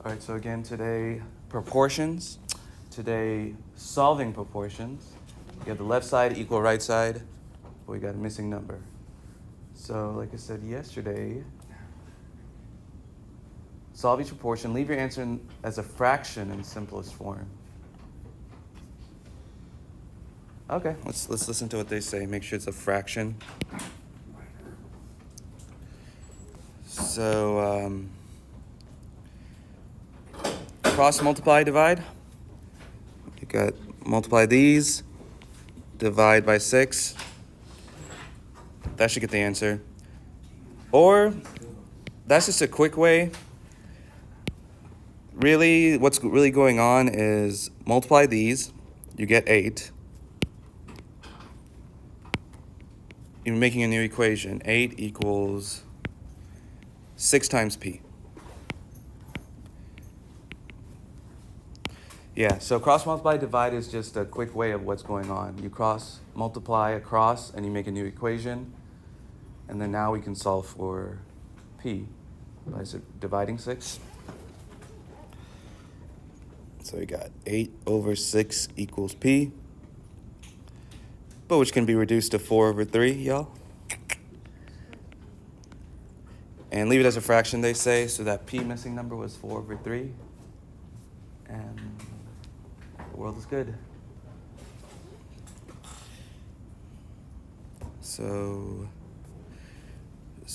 All right, so again today, proportions. Today, solving proportions. You have the left side equal right side, but we got a missing number. So like I said yesterday, solve each proportion. Leave your answer as a fraction in simplest form. Okay, let's listen to what they say. Make sure it's a fraction. So cross multiply, divide. You got multiply these, divide by 6. That should get the answer. Or that's just a quick way. Really, what's really going on is multiply these, you get 8. You're making a new equation. 8 equals 6 times p. Yeah, so cross multiply divide is just a quick way of what's going on. You cross multiply across and you make a new equation. And then now we can solve for p by dividing 6. So we got 8 over 6 equals p, but which can be reduced to 4 over 3, y'all. And leave it as a fraction, they say, so that p missing number was 4 over 3. And the world is good. So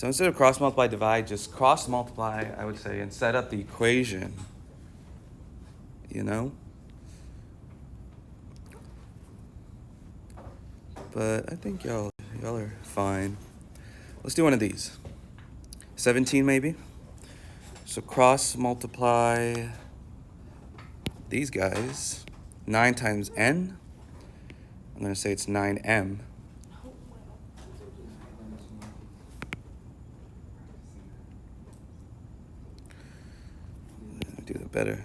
instead of cross multiply divide, just cross multiply, I would say, and set up the equation. You know? But I think y'all are fine. Let's do one of these. 17 maybe. So cross multiply these guys. 9 times n. I'm going to say it's 9m. Let me do that better.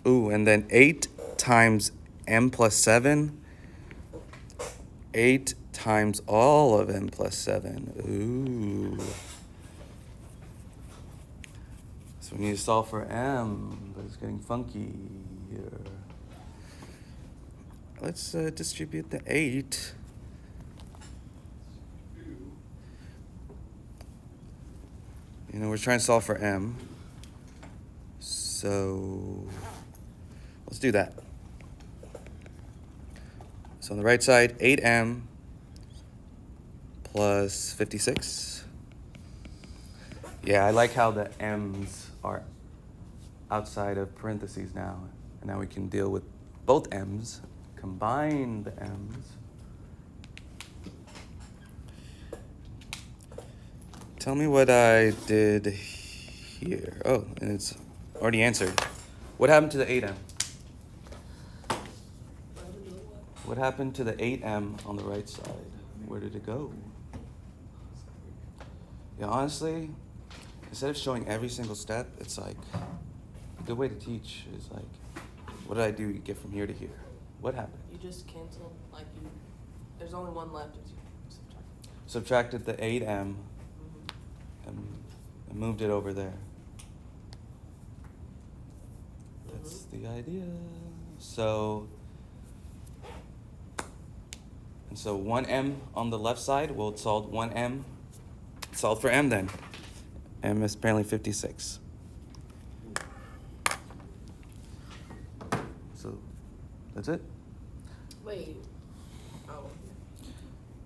Ooh, and then 8 times m plus 7. 8 times all of m plus 7. Ooh. So we need to solve for m, but it's getting funky here. Let's distribute the 8. You know, we're trying to solve for m. So let's do that. So on the right side, 8m plus 56. Yeah, I like how the m's are outside of parentheses now. And now we can deal with both m's, combine the m's. Tell me what I did here. Oh, and it's already answered. What happened to the 8m? What happened to the 8m on the right side? Where did it go? Yeah, honestly, instead of showing every single step, it's like, a good way to teach is like, what did I do to get from here to here? What happened? You just cancel, like there's only one left as you subtract. Subtracted the 8m and moved it over there. That's the idea. So 1m on the left side, we'll solve 1m. Solve for m then. M is apparently 56. So that's it. Wait. Oh.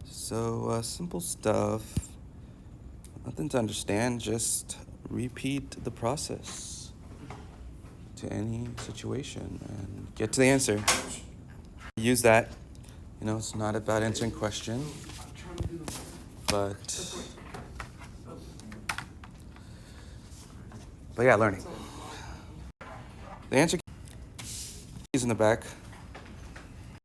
So simple stuff. Nothing to understand. Just repeat the process to any situation and get to the answer. Use that. You know, it's not about answering question, but yeah, learning. The answer is in the back.